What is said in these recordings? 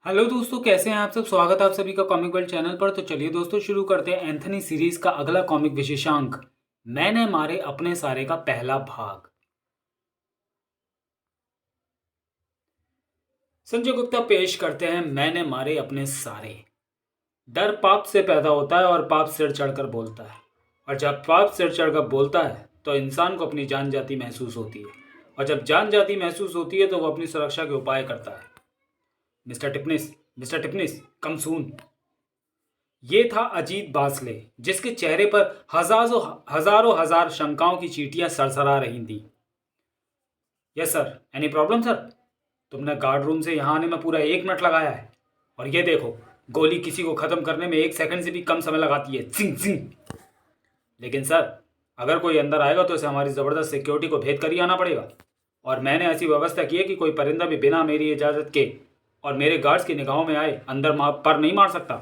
Hello दोस्तों, कैसे हैं आप सब। स्वागत है आप सभी का कॉमिक वर्ल्ड चैनल पर। तो चलिए दोस्तों, शुरू करते हैं एंथनी सीरीज का अगला कॉमिक विशेषांक, मैंने मारे अपने सारे का पहला भाग। संजय गुप्ता पेश करते हैं मैंने मारे अपने सारे। डर पाप से पैदा होता है और पाप सिर चढ़कर बोलता है, और जब पाप सिर चढ़कर बोलता है तो इंसान को अपनी जान जाती महसूस होती है, और जब जान जाती महसूस होती है तो वो अपनी सुरक्षा के उपाय करता है। मिस्टर टिपनिस, कम सून। ये था अजीत बासले, जिसके चेहरे पर हजारों हजार शंकाओं की चींटियां सरसरा रही थी। Yes sir, any problem sir. तुमने गार्ड रूम से यहां आने में पूरा 1 मिनट लगाया है, और ये देखो, गोली किसी को खत्म करने में 1 सेकंड से भी कम समय लगाती है। जिंग जिंग। लेकिन सर, अगर कोई अंदर आएगा तो इसे हमारी जबरदस्त सिक्योरिटी को भेद कर ही आना पड़ेगा, और मैंने ऐसी व्यवस्था की है कि कोई परिंदा भी बिना मेरी इजाजत के और मेरे गार्ड्स की निगाहों में आए अंदर पर नहीं मार सकता।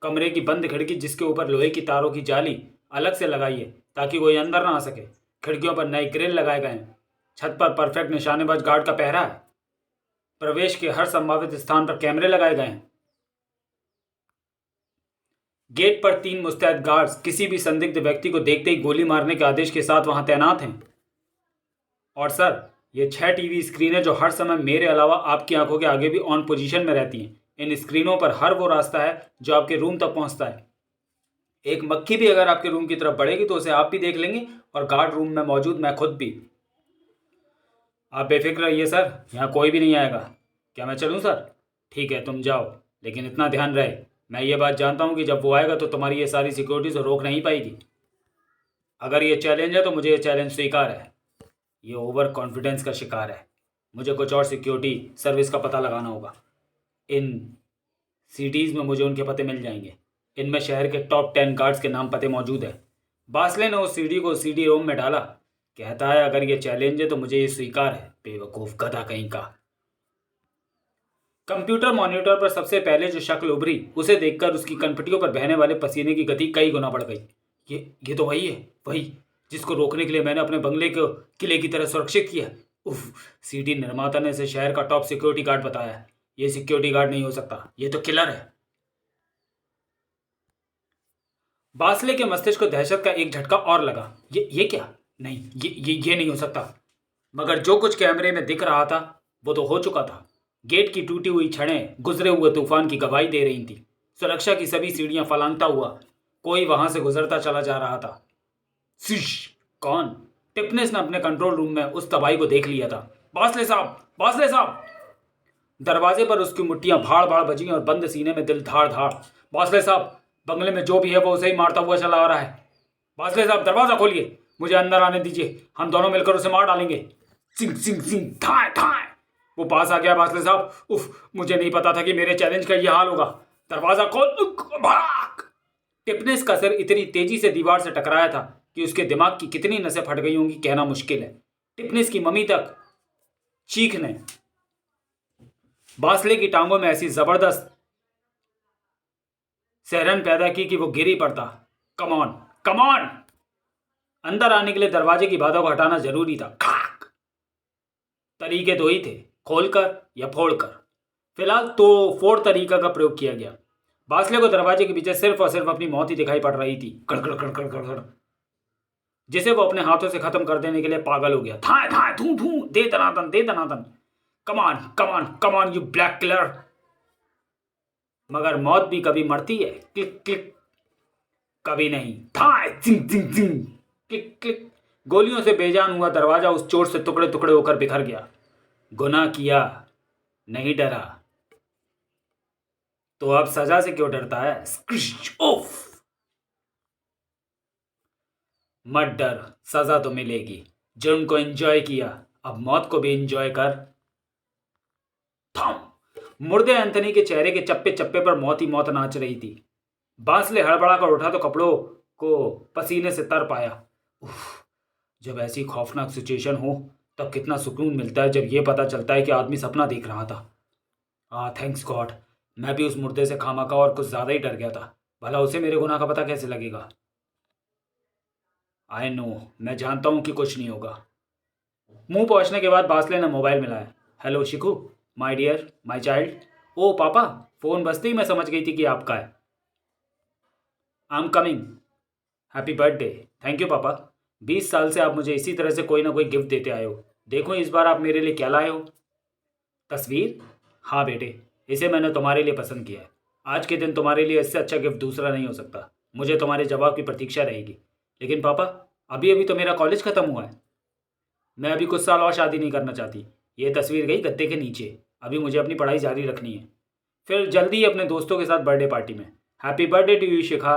कमरे की बंद खिड़की, जिसके ऊपर लोहे की तारों की जाली अलग से लगाई है ताकि कोई अंदर ना आ सके। खिड़कियों पर नए ग्रिल लगाए गए हैं। छत पर परफेक्ट निशानेबाज गार्ड का पहरा है। प्रवेश के हर संभावित स्थान पर कैमरे लगाए गए हैं। गेट पर 3 मुस्तैद गार्ड्स किसी भी संदिग्ध व्यक्ति को देखते ही गोली मारने के आदेश के साथ वहां तैनात हैं। और सर, ये 6 टीवी स्क्रीनें जो हर समय मेरे अलावा आपकी आंखों के आगे भी ऑन पोजीशन में रहती हैं। इन स्क्रीनों पर हर वो रास्ता है जो आपके रूम तक पहुंचता है। एक मक्खी भी अगर आपके रूम की तरफ बढ़ेगी तो उसे आप भी देख लेंगे, और गार्ड रूम में मौजूद मैं खुद भी। आप बेफिक्र रहिए सर, यहाँ कोई भी नहीं आएगा। क्या मैं चलूँ सर? ठीक है, तुम जाओ, लेकिन इतना ध्यान रहे, मैं ये बात जानता हूँ कि जब वो आएगा तो तुम्हारी ये सारी सिक्योरिटी से रोक नहीं पाएगी। अगर ये चैलेंज है तो मुझे ये चैलेंज स्वीकार है। ये ओवर कॉन्फिडेंस का शिकार है। मुझे कुछ और सिक्योरिटी सर्विस का पता लगाना होगा। इन सिटीज़ में मुझे उनके पते मिल जाएंगे। इनमें शहर के टॉप 10 गार्ड्स के नाम पते मौजूद है। बासले ने उस सीडी को सीडी रोम में डाला। कहता है अगर ये चैलेंज है तो मुझे ये स्वीकार है। बेवकूफ गधा कहीं का। कंप्यूटर मॉनिटर पर सबसे पहले जो शक्ल उभरी, उसे देखकर उसकी कनपटियों पर बहने वाले पसीने की गति कई गुना बढ़ गई। ये तो वही है, वही जिसको रोकने के लिए मैंने अपने बंगले को किले की तरह सुरक्षित किया। उफ, सीडी निर्माता ने इसे शहर का टॉप सिक्योरिटी गार्ड बताया है। ये सिक्योरिटी गार्ड नहीं हो सकता, ये तो किलर है। बासले के मस्तिष्क को दहशत का एक झटका और लगा। ये क्या? नहीं, ये नहीं हो सकता। मगर जो कुछ कैमरे में दिख रहा था वो तो हो चुका था। गेट की टूटी हुई छड़ें गुजरे हुए तूफान की गवाही दे रही थी। सुरक्षा की सभी सीढ़ियां फलांगता हुआ कोई वहां से गुजरता चला जा रहा था। सिश! कौन? टिपनेस ने अपने कंट्रोल रूम में उस तबाही को देख लिया था। बासले साहब, बासले साहब! दरवाजे पर उसकी मुट्ठियां भाड़ भाड़ बजी और बंद सीने में दिल धाड़ धाड़। बासले साहब, बंगले में जो भी है वो उसे ही मारता हुआ चला आ रहा है। बासले साहब, दरवाजा खोलिए, मुझे अंदर आने दीजिए, हम दोनों मिलकर उसे मार डालेंगे। सिंह सिंह सिंह, ठाए ठाए। वो पास आ गया। बासले साहब, उफ, मुझे नहीं पता था कि मेरे चैलेंज का यह हाल होगा। दरवाजा खोल। भाग! टिपनेस का सिर इतनी तेजी से दीवार से टकराया था कि उसके दिमाग की कितनी नसें फट गई होंगी कहना मुश्किल है। टिपनेस की मम्मी तक चीख ने बासले की टांगों में ऐसी जबरदस्त सहरन पैदा की कि वो गिर ही पड़ता। Come on, come on! अंदर आने के लिए दरवाजे की बाधा को हटाना जरूरी था। खाक! तरीके दो ही थे, खोलकर या फोड़कर। फिलहाल तो फोड़ तरीका का प्रयोग किया गया। बासले को दरवाजे के पीछे सिर्फ और सिर्फ अपनी मौत ही दिखाई पड़ रही थी। कड़कड़ कड़कड़ कड़कड़, जिसे वो अपने हाथों से खत्म कर देने के लिए पागल हो गया। थाए थाए, थू थू, दे दनादन, दे दनादन। Come on come on come on, you black killer! मगर मौत भी कभी मरती है। Click click. कभी नहीं। थाए जिंग जिंग जिंग, क्लिक क्लिक। गोलियों से बेजान हुआ दरवाजा उस चोट से टुकड़े टुकड़े होकर बिखर गया। गुनाह किया, नहीं डरा, तो अब सजा से क्यों डरता है? स्क्रिश! ओफ! मत डर, सजा तो मिलेगी। जुर्म को एंजॉय किया, अब मौत को भी एंजॉय कर। थम! मुर्दे एंथनी के चेहरे के चप्पे चप्पे पर मौत ही मौत नाच रही थी। बांसले हड़बड़ा कर उठा तो कपड़ों को पसीने से तर पाया। उफ, जब ऐसी खौफनाक सिचुएशन हो तब कितना सुकून मिलता है जब यह पता चलता है कि आदमी सपना देख रहा था। Thanks God. मैं भी उस मुर्दे से खामखा और कुछ ज्यादा ही डर गया था। भला उसे मेरे गुनाह का पता कैसे लगेगा? आई नो, मैं जानता हूं कि कुछ नहीं होगा। मुंह पहुंचने के बाद बासले ने मोबाइल मिलाया। Hello Shikhu, my dear, my child. ओ पापा, फ़ोन बजते ही मैं समझ गई थी कि आपका है। I am coming. Happy birthday. Thank you पापा। 20 साल से आप मुझे इसी तरह से कोई ना कोई गिफ्ट देते आए हो। देखो इस बार आप मेरे लिए क्या लाए हो। तस्वीर? हाँ बेटे, इसे मैंने तुम्हारे लिए पसंद किया है। आज के दिन तुम्हारे लिए इससे अच्छा गिफ्ट दूसरा नहीं हो सकता। मुझे तुम्हारे जवाब की प्रतीक्षा रहेगी। लेकिन पापा, अभी अभी तो मेरा कॉलेज ख़त्म हुआ है। मैं अभी कुछ साल और शादी नहीं करना चाहती। ये तस्वीर गई गद्दे के नीचे। अभी मुझे अपनी पढ़ाई जारी रखनी है, फिर जल्दी ही अपने दोस्तों के साथ बर्थडे पार्टी में। हैप्पी बर्थडे टू यू शिखा।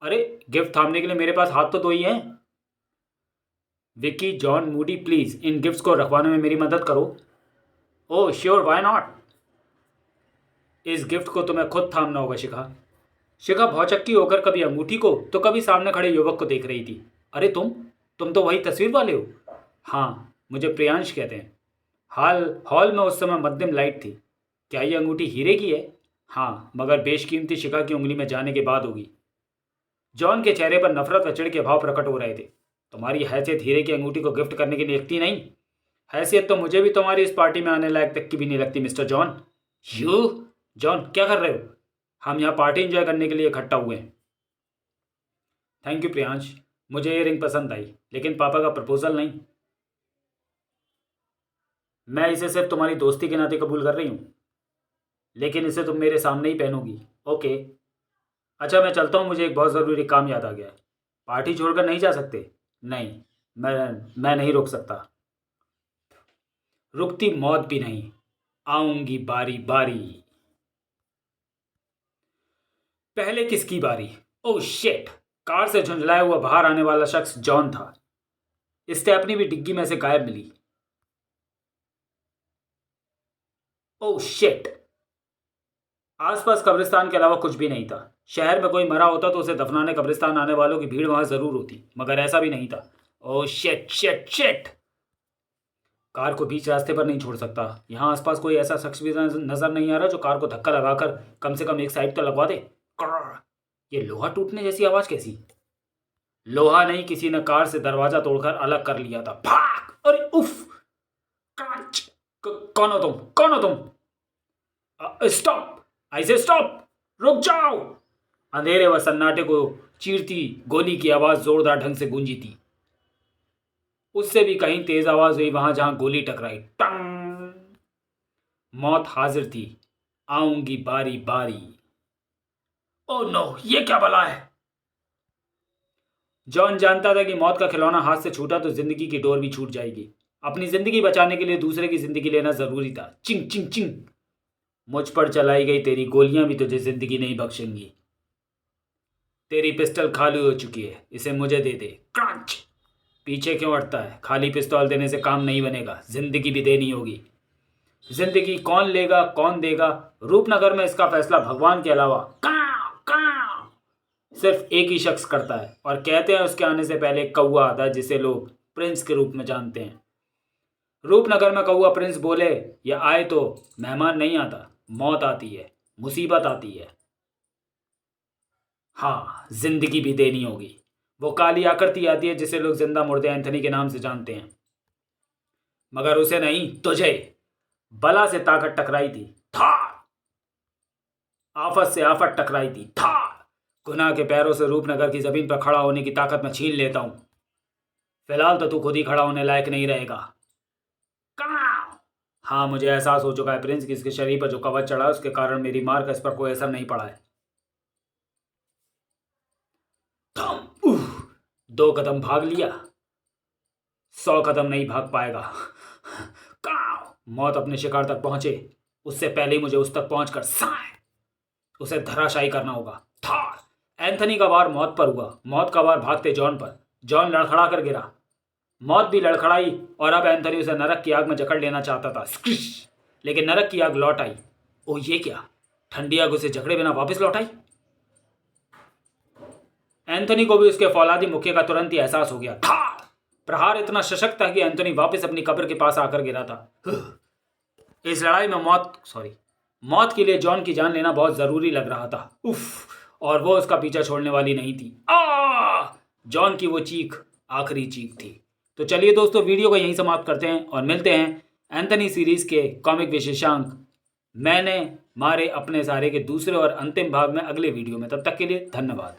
अरे, गिफ्ट थामने के लिए मेरे पास हाथ तो दो ही हैं। विक्की, जॉन, मूडी, प्लीज़ इन गिफ्ट्स को रखवाने में मेरी मदद करो। Oh sure, why not. इस गिफ्ट को तुम्हें खुद थामना होगा शिखा। शिखा भौचक्की होकर कभी अंगूठी को तो कभी सामने खड़े युवक को देख रही थी। अरे तुम तो वही तस्वीर वाले हो। हाँ, मुझे प्रियांश कहते हैं। हॉल में उस समय मध्यम लाइट थी। क्या ये अंगूठी हीरे की है? हाँ, मगर बेशकीमती शिखा की उंगली में जाने के बाद होगी। जॉन के चेहरे पर नफरत व चिढ़ के भाव प्रकट हो रहे थे। तुम्हारी हैसियत हीरे की अंगूठी को गिफ्ट करने की नियुक्ति नहीं। हैसियत तो मुझे भी तुम्हारी इस पार्टी में आने लायक तक की भी नहीं लगती मिस्टर जॉन। यू? जॉन, क्या कर रहे हो? हम यहाँ पार्टी एंजॉय करने के लिए इकट्ठा हुए हैं। थैंक यू प्रियांश, मुझे ये रिंग पसंद आई, लेकिन पापा का प्रपोजल नहीं। मैं इसे सिर्फ तुम्हारी दोस्ती के नाते कबूल कर रही हूँ, लेकिन इसे तुम मेरे सामने ही पहनोगी। ओके। अच्छा, मैं चलता हूँ, मुझे एक बहुत ज़रूरी काम याद आ गया है। पार्टी छोड़कर नहीं जा सकते। नहीं, मैं नहीं रोक सकता। रुकती मौत भी नहीं। आऊंगी बारी बारी। पहले किसकी बारी? Oh shit! कार से झुंझलाया हुआ बाहर आने वाला शख्स जॉन था। स्टेपनी भी डिग्गी में से गायब मिली। Oh shit! आसपास कब्रिस्तान के अलावा कुछ भी नहीं था। शहर में कोई मरा होता तो उसे दफनाने कब्रिस्तान आने वालों की भीड़ वहां जरूर होती, मगर ऐसा भी नहीं था। Oh shit shit shit! Car को बीच रास्ते पर नहीं छोड़ सकता। यहाँ आसपास कोई ऐसा शख्स भी नजर नहीं आ रहा जो कार को धक्का लगाकर कम से कम एक साइड तो लगवा दे। कर्र! ये लोहा टूटने जैसी आवाज कैसी? लोहा नहीं, किसी ने कार से दरवाजा तोड़कर अलग कर लिया था। भाग! अरे उफ! कांच! कौन हो तुम? कौन हो तुम? स्टॉप! आई से स्टॉप! रुक जाओ! अंधेरे व सन्नाटे को चीरती गोली की आवाज जोरदार ढंग से गूंजी थी। उससे भी कहीं तेज आवाज हुई वहां जहां गोली टकराई। टंग! मौत हाजिर थी। आऊंगी बारी बारी। ओ नो, ये क्या बला है? जॉन जानता था कि मौत का खिलौना हाथ से छूटा तो जिंदगी की डोर भी छूट जाएगी। अपनी जिंदगी बचाने के लिए दूसरे की जिंदगी लेना जरूरी था। चिंग चिंग चिंग! मुझ पर चलाई गई तेरी गोलियां भी तुझे जिंदगी नहीं बख्शेंगी। तेरी पिस्टल खाली हो चुकी है, इसे मुझे दे दे। क्रंच! पीछे क्यों हटता है? खाली पिस्तौल देने से काम नहीं बनेगा, जिंदगी भी देनी होगी। जिंदगी कौन लेगा, कौन देगा? रूपनगर में इसका फैसला भगवान के अलावा कां कां सिर्फ एक ही शख्स करता है, और कहते हैं उसके आने से पहले एक कौवा आता है जिसे लोग प्रिंस के रूप में जानते हैं। रूपनगर में कौवा प्रिंस बोले या आए तो मेहमान नहीं आता, मौत आती है, मुसीबत आती है। हाँ, जिंदगी भी देनी होगी। वो काली आकृति आती है जिसे लोग जिंदा मुर्दे एंथनी के नाम से जानते हैं, मगर उसे नहीं, तुझे। बला से ताकत टकराई थी। था! आफत से आफत टकराई थी। था! गुनाह के पैरों से रूपनगर की जमीन पर खड़ा होने की ताकत मैं छीन लेता हूं। फिलहाल तो तू खुद ही खड़ा होने लायक नहीं रहेगा। कहाँ? हाँ, मुझे एहसास हो चुका है प्रिंस कि इसके शरीर पर जो कवच चढ़ा है उसके कारण मेरी मार का इस पर कोई असर नहीं पड़ा है। उह, 2 कदम भाग लिया, 100 कदम नहीं भाग पाएगा। काव! मौत अपने शिकार तक पहुंचे उससे पहले ही मुझे उस तक पहुंचकर उसे धराशायी करना होगा। था! एंथनी का वार मौत पर हुआ, मौत का वार भागते जॉन पर। जॉन लड़खड़ा कर गिरा। मौत भी लड़खड़ाई और अब एंथनी उसे नरक की आग में जकड़ लेना चाहता था। स्क्रिश! लेकिन नरक की आग लौट आई। ओ ये क्या? ठंडी आग उसे जकड़े बिना वापस लौट आई। एंथनी को भी उसके फौलादी मुक्के का तुरंत ही एहसास हो गया। था! प्रहार इतना सशक्त था कि एंथनी वापस अपनी कब्र के पास आकर गिरा था। इस लड़ाई में मौत के लिए जॉन की जान लेना बहुत जरूरी लग रहा था। उफ! और वो उसका पीछा छोड़ने वाली नहीं थी। जॉन की वो चीख आखिरी चीख थी। तो चलिए दोस्तों, वीडियो को यहीं समाप्त करते हैं और मिलते हैं एंथनी सीरीज के कॉमिक विशेषांक मैंने मारे अपने सारे के दूसरे और अंतिम भाग में अगले वीडियो में। तब तक के लिए धन्यवाद।